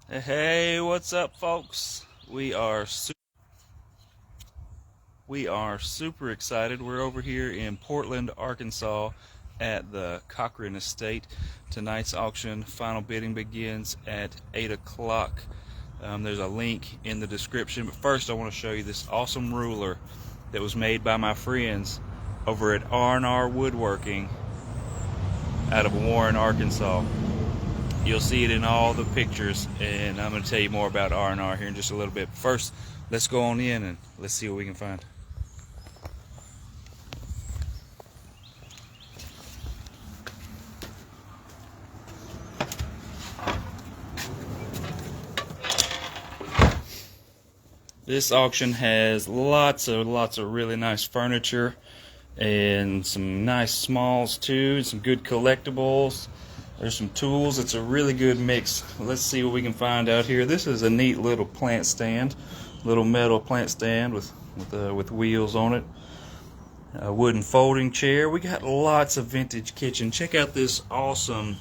Hey, what's up, folks? We are super excited. We're over here in Portland, Arkansas, at the Cochran estate. Tonight's auction, final bidding begins at 8 o'clock. There's a link in the description. But first, I want to show you this awesome ruler that was made by my friends over at R&R Woodworking out of Warren, Arkansas. You'll see it in all the pictures, and I'm going to tell you more about R&R here in just a little bit. First, let's go on in and let's see what we can find. This auction has lots of really nice furniture and some nice smalls too, and some good collectibles. There's some tools. It's a really good mix. Let's see what we can find out here. This is a neat little plant stand, little metal plant stand with wheels on it. A wooden folding chair. We got lots of vintage kitchen. Check out this awesome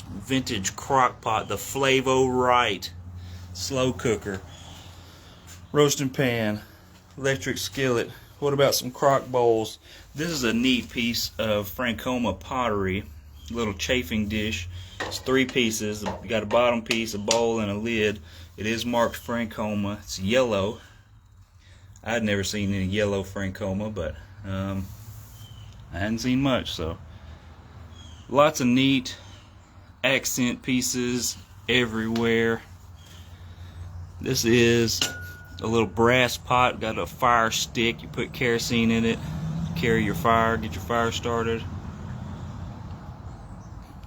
vintage crock pot, the Flavo Right slow cooker, roasting pan, electric skillet. What about some crock bowls? This is a neat piece of Francoma pottery, little chafing dish. It's 3 pieces. You got a bottom piece, a bowl, and a lid. It is marked Francoma. It's yellow. I'd never seen any yellow Francoma, but I hadn't seen much. So lots of neat accent pieces everywhere. This is a little brass pot, got a fire stick. You put kerosene in it, carry your fire, get your fire started.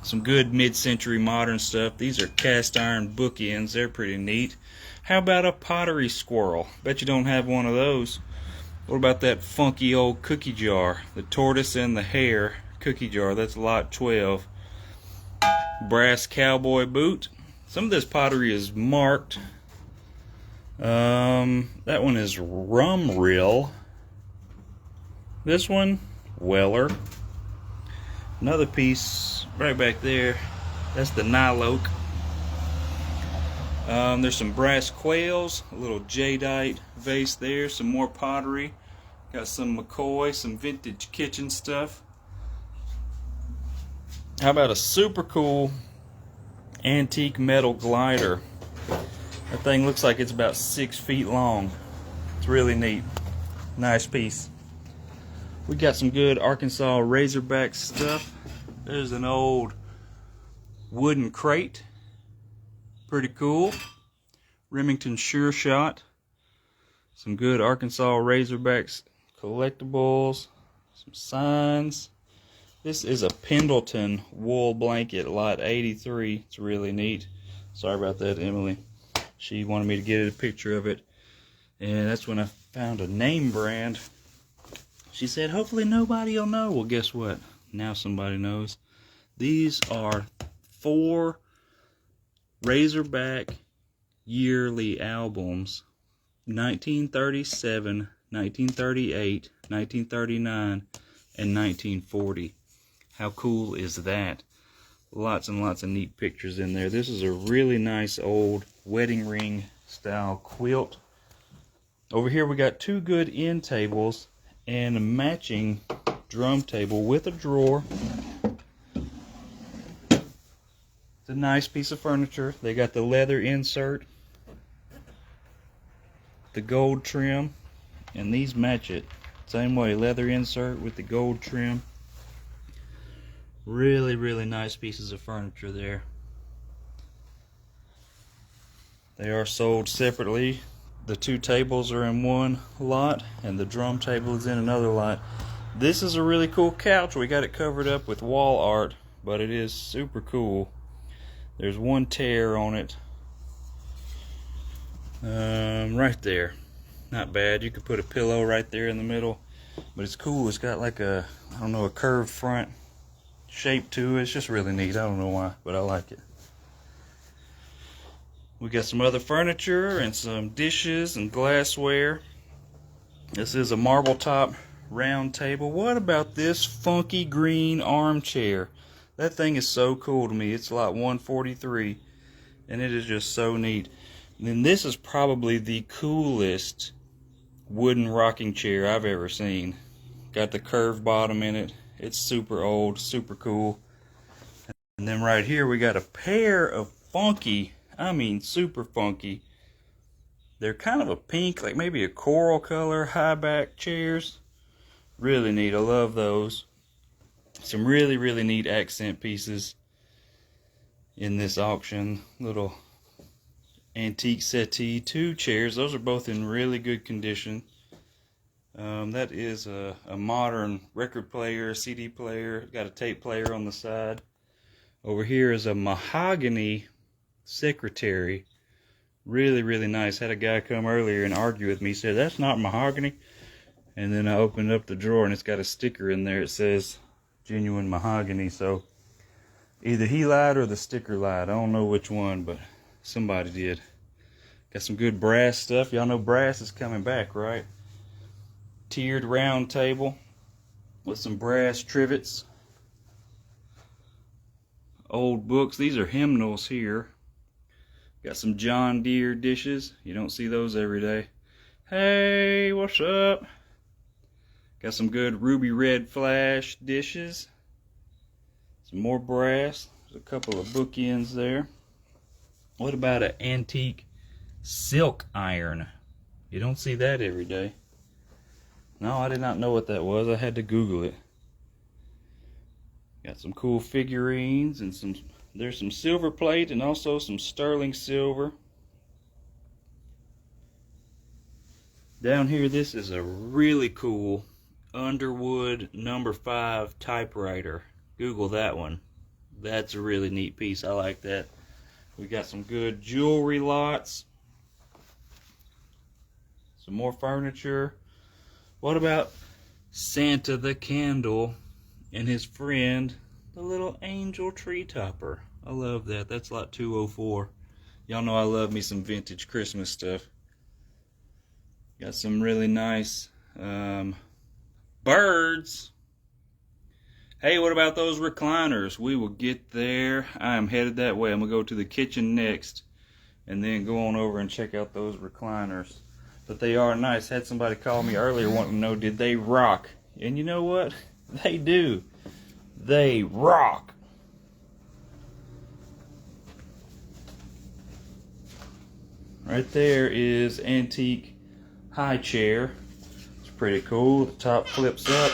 Some good mid-century modern stuff. These are cast iron bookends. They're pretty neat. How about a pottery squirrel? Bet you don't have one of those. What about that funky old cookie jar? The tortoise and the hare cookie jar. That's lot 12. Brass cowboy boot. Some of this pottery is marked. That one is Rum Rill. This one, Weller. Another piece right back there. That's the Niloke. There's some brass quails, a little jadeite vase there, some more pottery. Got some McCoy, some vintage kitchen stuff. How about a super cool antique metal glider? That thing looks like it's about 6 feet long. It's really neat. Nice piece. We got some good Arkansas Razorback stuff. There's an old wooden crate. Pretty cool. Remington Sure Shot. Some good Arkansas Razorbacks collectibles. Some signs. This is a Pendleton wool blanket, lot 83. It's really neat. Sorry about that, Emily. She wanted me to get a picture of it, and that's when I found a name brand. She said, hopefully nobody will know. Well, guess what? Now somebody knows. These are 4 Razorback yearly albums, 1937, 1938, 1939, and 1940. How cool is that? Lots and lots of neat pictures in there. This is a really nice old wedding ring style quilt. Over here we got 2 good end tables and a matching drum table with a drawer. It's a nice piece of furniture. They got the leather insert, the gold trim, and these match it. Same way, leather insert with the gold trim. Really, really nice pieces of furniture there. They are sold separately. The 2 tables are in one lot, and the drum table is in another lot. This is a really cool couch. We got it covered up with wall art, but it is super cool. There's one tear on it. Right there. Not bad. You could put a pillow right there in the middle, but it's cool. It's got like a, I don't know, a curved front shape to it. It's just really neat. I don't know why, but I like it. We got some other furniture and some dishes and glassware. This is a marble top round table. What about this funky green armchair? That thing is so cool to me. It's lot 143, and it is just so neat. And then this is probably the coolest wooden rocking chair I've ever seen. Got the curved bottom in it. It's super old, super cool. And then right here we got a pair of funky, I mean super funky. They're kind of a pink, like maybe a coral color, high back chairs. Really neat, I love those. Some really, really neat accent pieces in this auction. Little antique settee, 2 chairs. Those are both in really good condition. That is a modern record player, CD player. Got a tape player on the side. Over here is a mahogany secretary. Really, really nice. Had a guy come earlier and argue with me. He said, that's not mahogany. And then I opened up the drawer and it's got a sticker in there. It says genuine mahogany. So either he lied or the sticker lied. I don't know which one, but somebody did. Got some good brass stuff. Y'all know brass is coming back, right? Tiered round table with some brass trivets. Old books. These are hymnals here. Got some John Deere dishes. You don't see those every day. Hey, what's up? Got some good ruby red flash dishes. Some more brass. There's a couple of bookends there. What about an antique silk iron? You don't see that every day. No, I did not know what that was. I had to Google it. Got some cool figurines and there's some silver plate and also some sterling silver. Down here, this is a really cool Underwood number 5 typewriter. Google that one. That's a really neat piece. I like that. We got some good jewelry lots. Some more furniture. What about Santa the Candle and his friend, the little angel tree topper? I love that. That's lot 204. Y'all know I love me some vintage Christmas stuff. Got some really nice birds. Hey, what about those recliners? We will get there. I am headed that way. I'm going to go to the kitchen next and then go on over and check out those recliners. But they are nice. Had somebody call me earlier wanting to know, did they rock? And you know what? They do. They rock. Right there is antique high chair. It's pretty cool. The top flips up,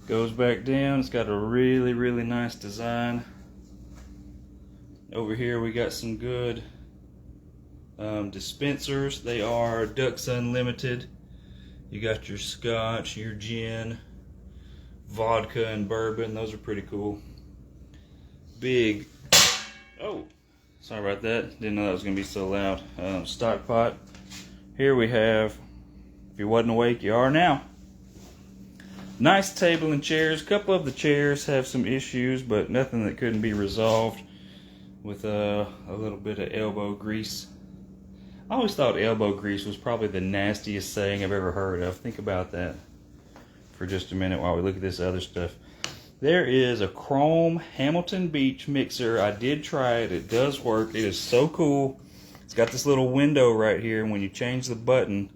goes back down. It's got a really, really nice design. Over here we got some good dispensers. They are Ducks Unlimited. You got your scotch, your gin, vodka, and bourbon. Those are pretty cool. Big, oh, sorry about that. Didn't know that was going to be so loud. Stock pot. Here we have, if you wasn't awake, you are now. Nice table and chairs. A couple of the chairs have some issues, but nothing that couldn't be resolved with a little bit of elbow grease. I always thought elbow grease was probably the nastiest saying I've ever heard of. Think about that for just a minute while we look at this other stuff. There is a chrome Hamilton Beach mixer. I did try it. It does work. It is so cool. It's got this little window right here, and when you change the button,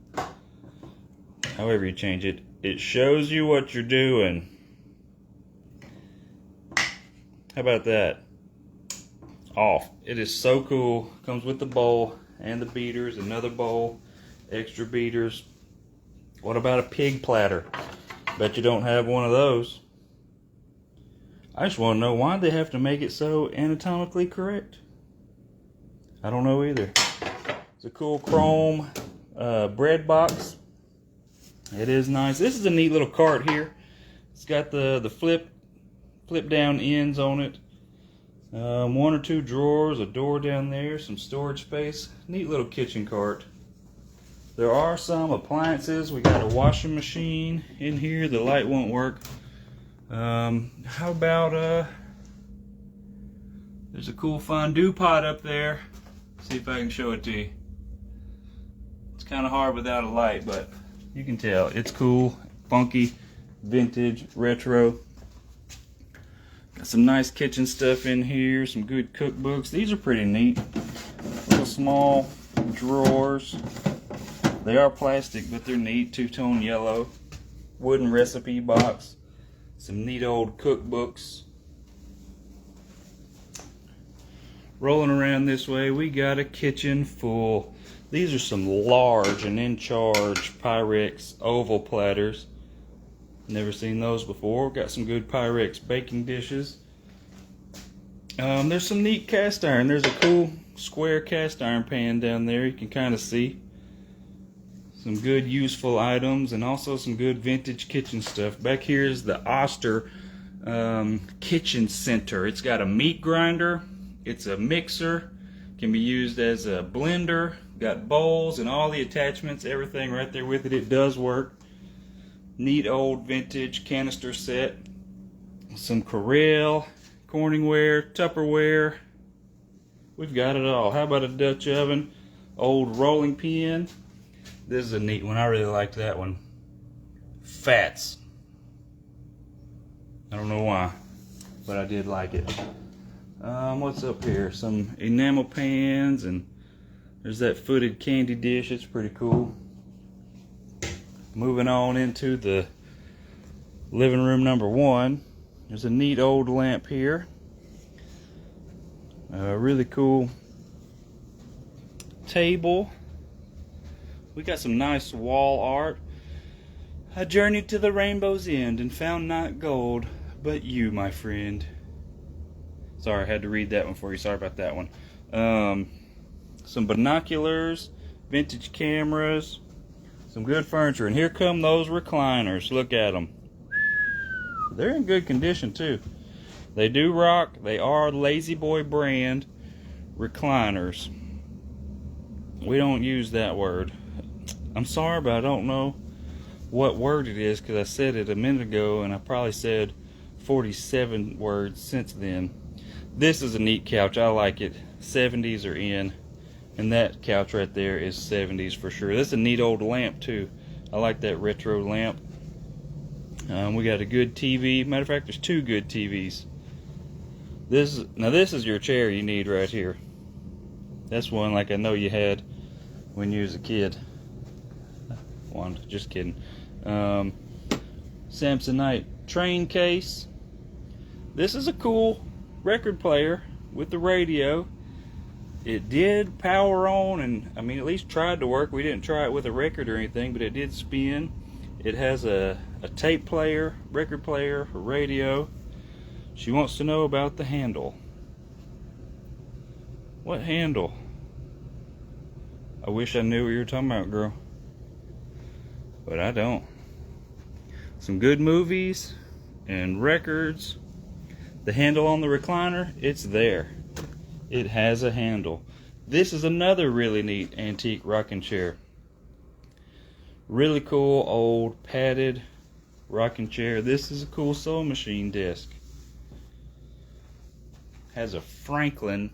however you change it, it shows you what you're doing. How about that? Off. It is so cool. Comes with the bowl and the beaters, another bowl, extra beaters. What about a pig platter? Bet you don't have one of those. I just want to know why they have to make it so anatomically correct. I don't know either. It's a cool chrome bread box. It is nice. This is a neat little cart here. It's got the flip down ends on it. 1 or 2 drawers, a door down there, some storage space. Neat little kitchen cart. There are some appliances. We got a washing machine in here. The light won't work. How about there's a cool fondue pot up there. See if I can show it to you. It's kind of hard without a light, but you can tell it's cool, funky, vintage, retro. Got some nice kitchen stuff in here, some good cookbooks. These are pretty neat. Little small drawers. They are plastic, but they're neat. Two-tone yellow. Wooden recipe box. Some neat old cookbooks. Rolling around this way, we got a kitchen full. These are some large and in charge Pyrex oval platters. Never seen those before. Got some good Pyrex baking dishes. There's some neat cast iron. There's a cool square cast iron pan down there. You can kind of see some good useful items, and also some good vintage kitchen stuff. Back here is the Oster kitchen center. It's got a meat grinder. It's a mixer. Can be used as a blender. Got bowls and all the attachments, everything right there with it. It does work. Neat old vintage canister set. Some Corelle, Corningware, Tupperware. We've got it all. How about a Dutch oven? Old rolling pin. This is a neat one. I really like that one. Fats. I don't know why, but I did like it. What's up here? Some enamel pans, and there's that footed candy dish. It's pretty cool. Moving on into the living room number 1. There's a neat old lamp here. A really cool table. We got some nice wall art. I journeyed to the rainbow's end and found not gold, but you, my friend. Sorry, I had to read that one for you. Sorry about that one. Some binoculars, vintage cameras, some good furniture. And here come those recliners. Look at them. They're in good condition too. They do rock. They are Lazy Boy brand recliners. We don't use that word. I'm sorry, but I don't know what word it is, because I said it a minute ago and I probably said 47 words since then. This is a neat couch. I like it. 70s are in. And that couch right there is 70s for sure. That's a neat old lamp too. I like that retro lamp. We got a good TV. Matter of fact, there's 2 good TVs. This is your chair you need right here. That's one like I know you had when you was a kid. Wand, just kidding. Samsonite train case. This is a cool record player with the radio. It did power on, and I mean at least tried to work. We didn't try it with a record or anything, but it did spin. It has a tape player, record player, a radio. She wants to know about the handle. What handle? I wish I knew what you were talking about, girl, but I don't. Some good movies and records. The handle on the recliner, it's there. It has a handle. This is another really neat antique rocking chair. Really cool old padded rocking chair. This is a cool sewing machine desk. Has a Franklin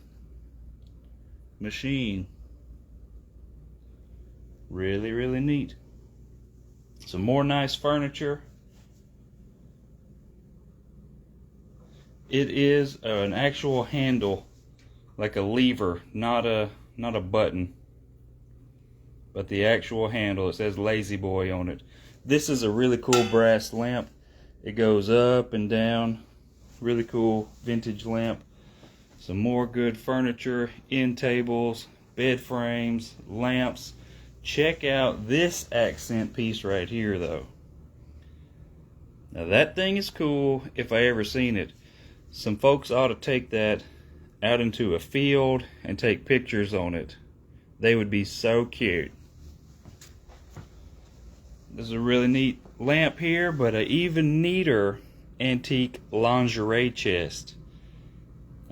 machine. Really, really neat. Some more nice furniture. It is an actual handle, like a lever, not a button, but the actual handle. It says Lazy Boy on it. This is a really cool brass lamp. It goes up and down. Really cool vintage lamp. Some more good furniture, end tables, bed frames, lamps. Check out this accent piece right here though. Now that thing is cool if I ever seen it. Some folks ought to take that out into a field and take pictures on it. They would be so cute. This is a really neat lamp here, but an even neater antique lingerie chest.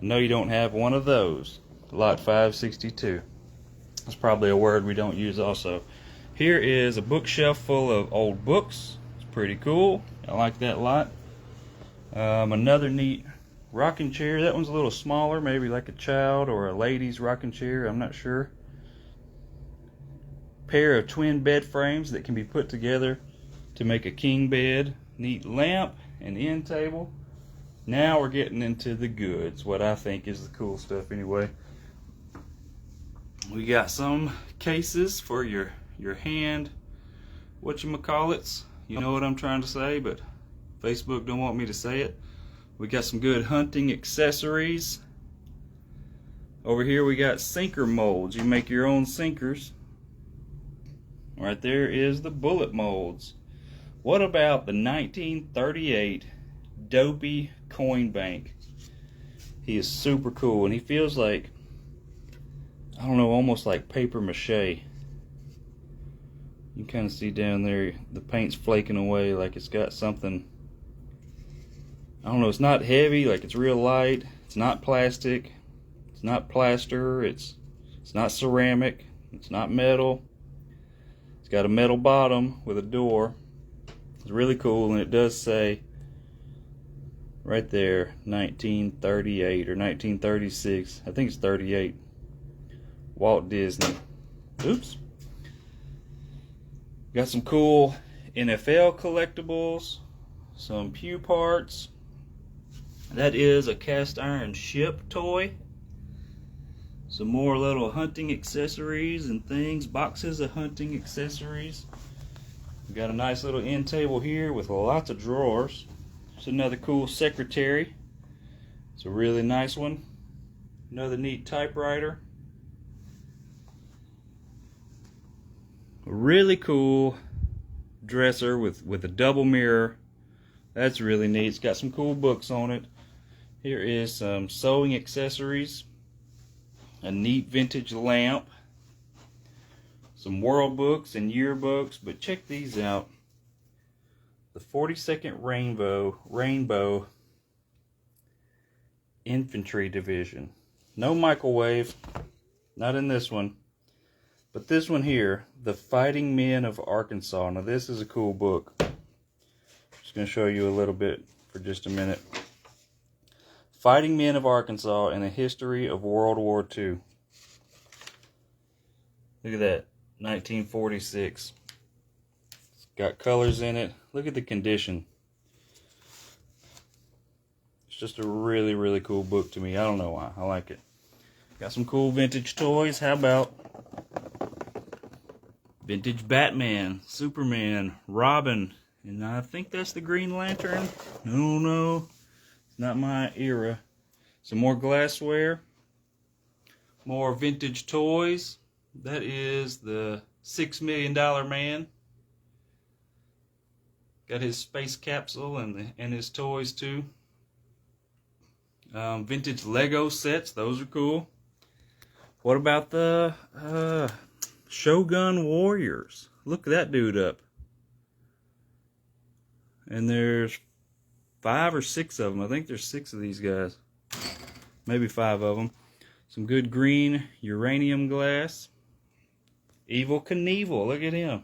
I know you don't have one of those. Lot 562. That's probably a word we don't use also. Here is a bookshelf full of old books. It's pretty cool. I like that a lot. Another neat rocking chair. That one's a little smaller, maybe like a child or a lady's rocking chair. I'm not sure. Pair of twin bed frames that can be put together to make a king bed. Neat lamp and end table. Now we're getting into the goods, what I think is the cool stuff anyway. We got some cases for your hand, whatchamacallits. You know what I'm trying to say, but Facebook don't want me to say it. We got some good hunting accessories. Over here we got sinker molds. You make your own sinkers. Right there is the bullet molds. What about the 1938 Dopey coin bank? He is super cool, and he feels like, I don't know, almost like paper mache. You can kind of see down there the paint's flaking away like it's got something. I don't know, it's not heavy, like it's real light. It's not plastic. It's not plaster. It's not ceramic. It's not metal. It's got a metal bottom with a door. It's really cool, and it does say right there 1938 or 1936. I think it's 38. Walt Disney. Oops. Got some cool NFL collectibles, some pew parts. That is a cast iron ship toy. Some more little hunting accessories and things, boxes of hunting accessories. We got a nice little end table here with lots of drawers. It's another cool secretary. It's a really nice one. Another neat typewriter. A really cool dresser with a double mirror. That's really neat. It's got some cool books on it. Here is some sewing accessories. A neat vintage lamp. Some world books and yearbooks. But check these out. The 42nd Rainbow Infantry Division. No microwave. Not in this one. But this one here, The Fighting Men of Arkansas. Now this is a cool book. Just going to show you a little bit for just a minute. Fighting Men of Arkansas and the History of World War II. Look at that, 1946. It's got colors in it. Look at the condition. It's just a really, really cool book to me. I don't know why. I like it. Got some cool vintage toys. How about vintage Batman, Superman, Robin, and I think that's the Green Lantern. I don't know. It's not my era. Some more glassware. More vintage toys. That is the $6 Million Man. Got his space capsule and his toys too. Vintage Lego sets. Those are cool. What about the Shogun Warriors? Look that dude up. And there's 5 or 6 of them. I think there's 6 of these guys. Maybe 5 of them. Some good green uranium glass. Evil Knievel. Look at him.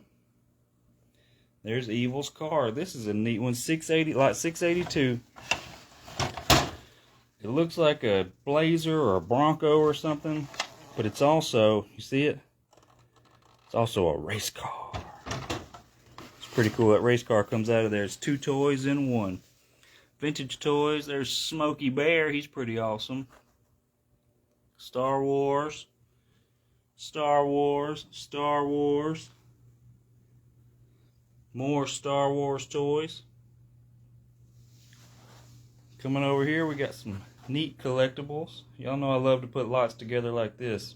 There's Evil's car. This is a neat one. 680, like 682. It looks like a Blazer or a Bronco or something. But it's also, you see it? It's also a race car. It's pretty cool. That race car comes out of there. It's 2 toys in one. Vintage toys. There's Smokey Bear. He's pretty awesome. Star Wars. Star Wars. Star Wars. More Star Wars toys. Coming over here, we got some neat collectibles. Y'all know I love to put lots together like this.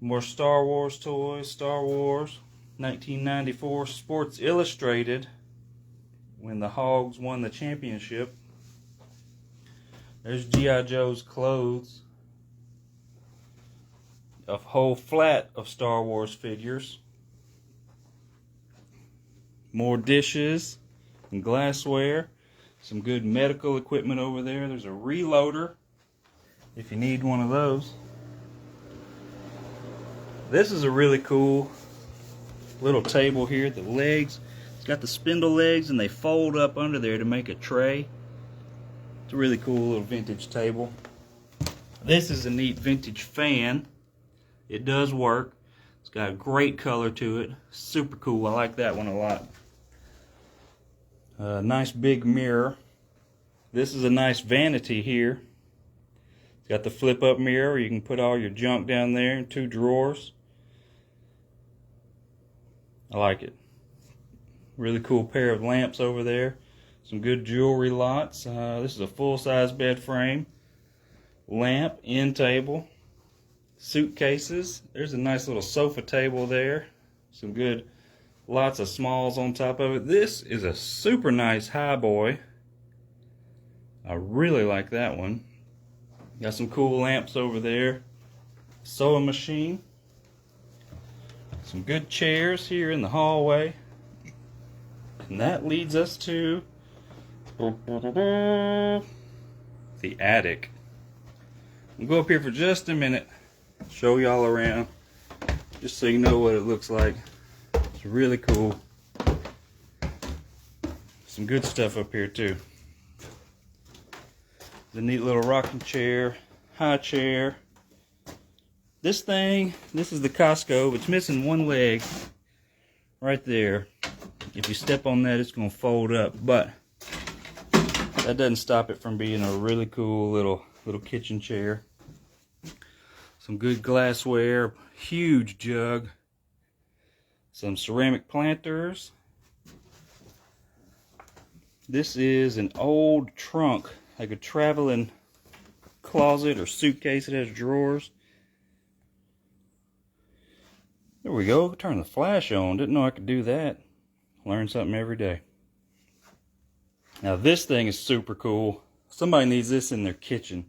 More Star Wars toys. Star Wars 1994 Sports Illustrated, when the Hogs won the championship. There's G.I. Joe's clothes. A whole flat of Star Wars figures. More dishes and glassware. Some good medical equipment over there. There's a reloader if you need one of those. This is a really cool little table here. The legs, it's got the spindle legs and they fold up under there to make a tray. It's a really cool little vintage table. This is a neat vintage fan. It does work. It's got a great color to it. Super cool. I like that one a lot. Nice big mirror. This is a nice vanity here. It's got the flip up mirror. You can put all your junk down there in 2 drawers. I like it. Really cool pair of lamps over there. Some good jewelry lots. This is a full-size bed frame. Lamp, end table, suitcases. There's a nice little sofa table there. Some good, lots of smalls on top of it. This is a super nice high boy. I really like that one. Got some cool lamps over there. Sewing machine. Some good chairs here in the hallway. And that leads us to the attic. I'll go up here for just a minute, show y'all around, just so you know what it looks like. It's really cool. Some good stuff up here too. The neat little rocking chair, high chair. This thing, this is the Costco. It's missing one leg right there. If you step on that, it's going to fold up, but that doesn't stop it from being a really cool little kitchen chair. Some good glassware, huge jug, some ceramic planters. This is an old trunk, like a traveling closet or suitcase. It has drawers. There we go. Turn the flash on. Didn't know I could do that. Learn something every day. Now this thing is super cool. Somebody needs this in their kitchen.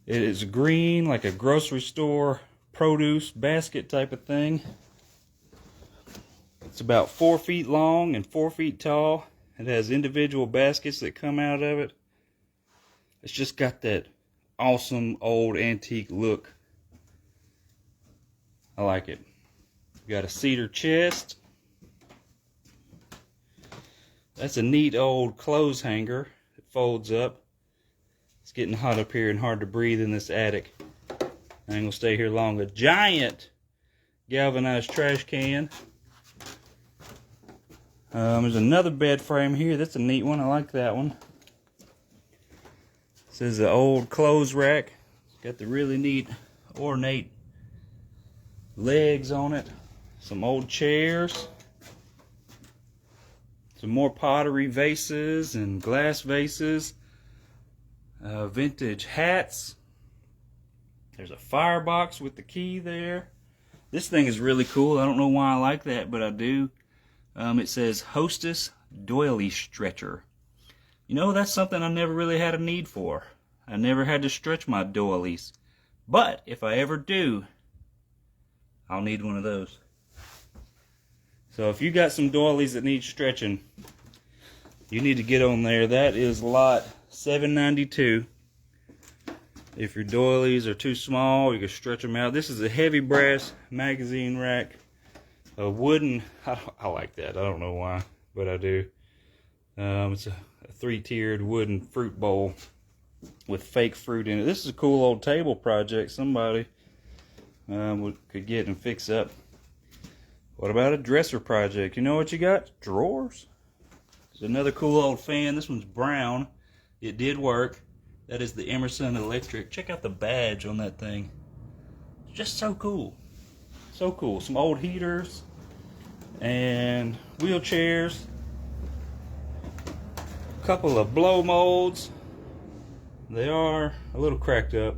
It is green, like a grocery store produce basket type of thing. It's about 4 feet long and 4 feet tall. It has individual baskets that come out of it. It's just got that awesome old antique look. I like it. Got a cedar chest. That's a neat old clothes hanger. It folds up. It's getting hot up here and hard to breathe in this attic. I ain't gonna stay here long. A giant galvanized trash can. There's another bed frame here. That's a neat one. I like that one. This is the old clothes rack. It's got the really neat, ornate legs on it. Some old chairs. Some more pottery vases and glass vases. Vintage hats. There's a firebox with the key there. This thing is really cool. I don't know why I like that, but I do. It says Hostess Doily Stretcher. You know, that's something I never really had a need for. I never had to stretch my doilies. But if I ever do, I'll need one of those. So if you got some doilies that need stretching, you need to get on there. That is lot 792. If your doilies are too small, you can stretch them out. This is a heavy brass magazine rack. A wooden, I like that. I don't know why, but I do. It's a 3-tiered wooden fruit bowl with fake fruit in it. This is a cool old table project somebody could get and fix up. What about a dresser project? You know what you got? Drawers. There's another cool old fan. This one's brown. It did work. That is the Emerson Electric. Check out the badge on that thing. It's just so cool. So cool. Some old heaters and wheelchairs. A couple of blow molds. They are a little cracked up,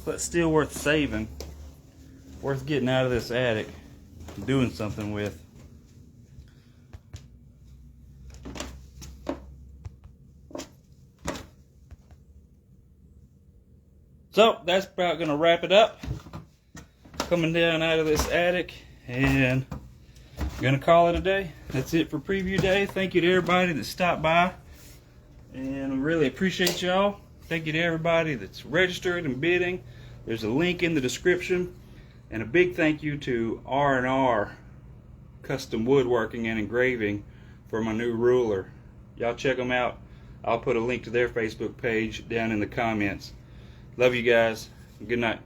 but still worth saving. Worth getting out of this attic and doing something with. So that's about going to wrap it up. Coming down out of this attic, and I'm going to call it a day. That's it for preview day. Thank you to everybody that stopped by, and I really appreciate y'all. Thank you to everybody that's registered and bidding. There's a link in the description, and a big thank you to R&R Custom Woodworking and Engraving for my new ruler. Y'all check them out. I'll put a link to their Facebook page down in the comments. Love you guys. Good night.